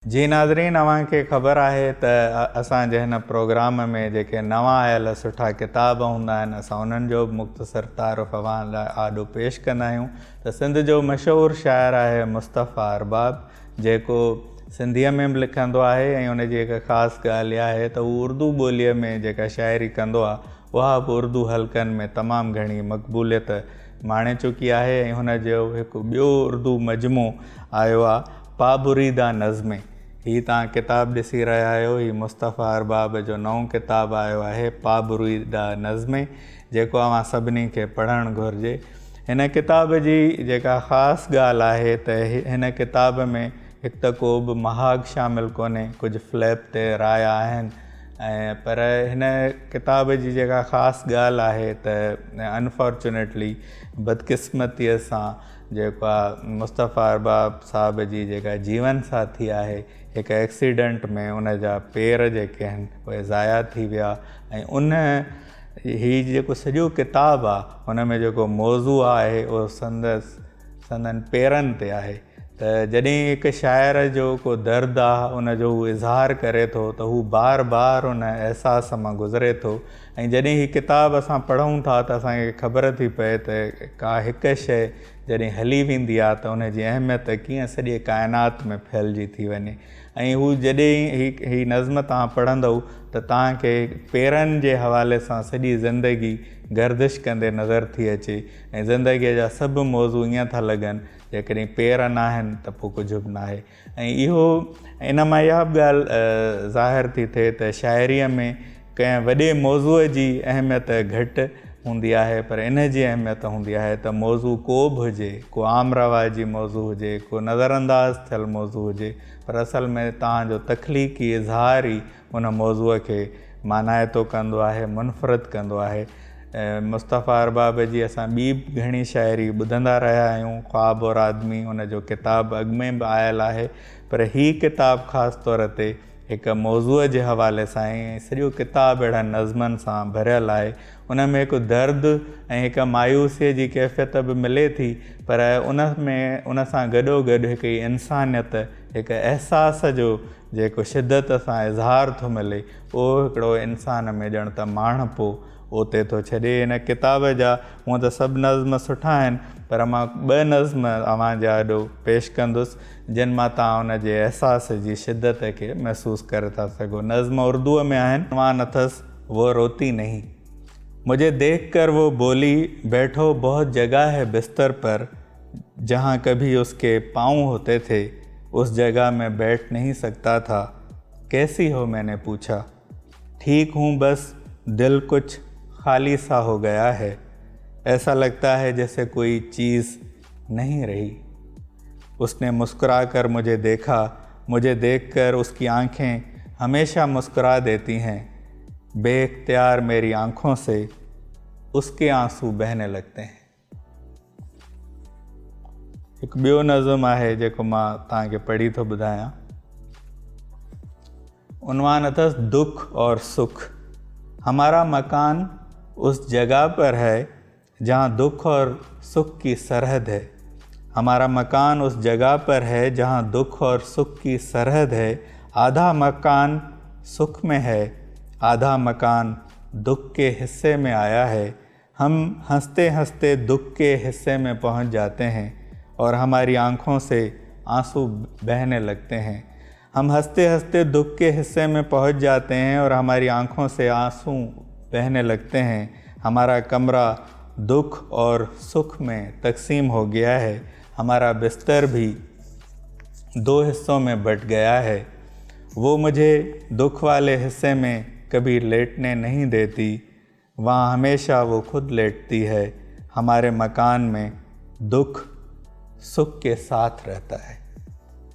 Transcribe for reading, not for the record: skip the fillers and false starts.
जी नाज़रीन, अव्हांखे ख़बर आहे त असांजे हिन प्रोग्राम में जेके नवां आयल सुठा किताब हूंदा आहिनि, असां उन्हनि जो बि मुख़्तसर तारुफ़ अव्हां लाइ आॾो पेश कंदा आहियूं। त सिंध जो मशहूरु शाइर आहे मुस्तफ़ा अरबाब, जेको सिंधीअ में बि लिखंदो आहे ऐं उनजी हिकु ख़ासि ॻाल्हि इहा आहे त उहो उर्दू ॿोलीअ में जेका शाइरी कंदो आहे उहा बि उर्दू हलक़नि में तमामु घणी मक़बूलियत माणे चुकी आहे। ऐं हुनजो हिकु ॿियो उर्दू मजमू आयो आहे पाबुरीदा नज़्मे। हीअ तव्हां किताबु ॾिसी रहिया आहियो, हीअ मुस्तफ़ा अरबाब जो नओं किताबु आयो आहे पाबुरीदा नज़्मे, जेको अव्हां सभिनी खे पढ़णु घुरिजे। हिन किताब जी जेका ख़ासि ॻाल्हि आहे त हिन किताब में हिकु त को बि महाग शामिलु कोन्हे, कुझु फ्लैप ते राया आहिनि पर हिन किताब जी जेका ख़ासि ॻाल्हि आहे त अनफॉर्चुनेटली बदकिस्मतीअ सां जेका मुस्तफ़ा अरबाब साहब जी जेका जीवन साथी आहे, हिकु एक्सीडेंट में उन जा पेर जेके आहिनि उहे ज़ाया थी विया। ऐं हीअ जेको सॼो किताबु आहे हुन में जेको मौज़ू आहे उहो संदनि पेरनि ते आहे। त जॾहिं हिकु शाइर जो को दर्दु आहे उनजो हू इज़हार करे थो त हू बार बार उन अहसास मां गुज़रे थो। ऐं जॾहिं हीअ किताबु असां पढ़ूं था त असांखे ख़बर थी पए त का हिकु शइ जॾहिं हली वेंदी आहे त उनजी अहमियत कीअं सॼे काइनात में फैलिजी थी वञे। ऐं हू जॾहिं हीअ नज़्म तव्हां पढ़ंदव त तव्हांखे पेरनि जे हवाले सां सॼी ज़िंदगी गर्दिश कंदे नज़र थी अचे ऐं ज़िंदगीअ जा सभु मौज़ू ईअं था लॻनि जेकॾहिं पेर न आहिनि त पोइ कुझु बि न आहे। ऐं इहो इन मां इहा बि ॻाल्हि ज़ाहिर थी थिए त शाइरीअ में कंहिं वॾे मौज़ूअ जी अहमियत घटि हूंदी आहे, पर इन जी अहमियत हूंदी आहे त मौज़ू को बि हुजे, को आम रवाजी मौज़ू हुजे, को नज़रअंदाज़ थियल मौज़ू हुजे, पर असल में तव्हांजो तख़लीक़ी इज़हार ई उन मौज़ूअ खे मानाइतो कंदो आहे, मुनफ़रद कंदो आहे। मुस्तफ़ा अरबाब जी असां ॿी बि घणी शाइरी ॿुधंदा रहिया आहियूं, ख्वाब और आदमी उनजो किताबु अॻु में बि आयल आहे, पर हीअ किताबु ख़ासि तौर ते हिकु मौज़ूअ जे हवाले सां ऐं सॼो किताबु अहिड़ा नज़्मनि सां भरियलु आहे। उन में हिकु दर्दु ऐं हिकु मायूसीअ जी कैफ़ियत बि मिले थी, पर उन सां गॾोगॾु हिकु इंसानियत, हिकु अहसास जो जेको शिदत सां इज़हार थो मिले, उहो हिकिड़ो इंसान में ॼण त माण्हपो ओते थो छॾे। हिन किताब जा हूअं त सभु नज़्म सुठा आहिनि, पर मां ॿ नज़्म अव्हां जे आॾो पेश कंदुसि जिन मां तव्हां उन जे अहसास जी शिदत खे महसूसु करे था सघो। नज़्म उर्दूअ में आहिनि। उन्वान अथसि वो रोती नहीं। मुझे देख कर वो बोली, बैठो बहुत जगह है बिस्तर पर, जहाँ कभी उसके पाँव होते थे उस जगह में बैठ नहीं सकता था। कैसी हो मैंने पूछा, ठीक हूँ बस दिल कुछ खाली सा हो गया है, ऐसा लगता है जैसे कोई चीज़ नहीं रही। उसने मुस्कुरा कर मुझे देखा, मुझे देखकर उसकी आंखें हमेशा मुस्कुरा देती हैं। बेइख्तियार मेरी आंखों से उसके आंसू बहने लगते हैं। एक ॿियो नज़्म आहे जेको मां तव्हांखे पढ़ी थो ॿुधायां। उन्वान अथसि दुख और सुख। हमारा मकान उस जगह पर है जहाँ दुख और सुख की सरहद है। हमारा मकान उस जगह पर है जहाँ दुख और सुख की सरहद है। आधा मकान सुख में है, आधा मकान दुख के हिस्से में आया है। हम हंसते हंसते दुख के हिस्से में पहुंच जाते हैं और हमारी आंखों से आंसू बहने लगते हैं। हम हंसते हंसते दुख के हिस्से में पहुंच जाते हैं और हमारी आंखों से आंसू बहने लगते हैं। हमारा कमरा दुख और सुख में तकसीम हो गया है। हमारा बिस्तर भी दो हिस्सों में बट गया है। वो मुझे दुख वाले हिस्से में कभी लेटने नहीं देती, वहाँ हमेशा वो खुद लेटती है। हमारे मकान में दुख सुख के साथ रहता है।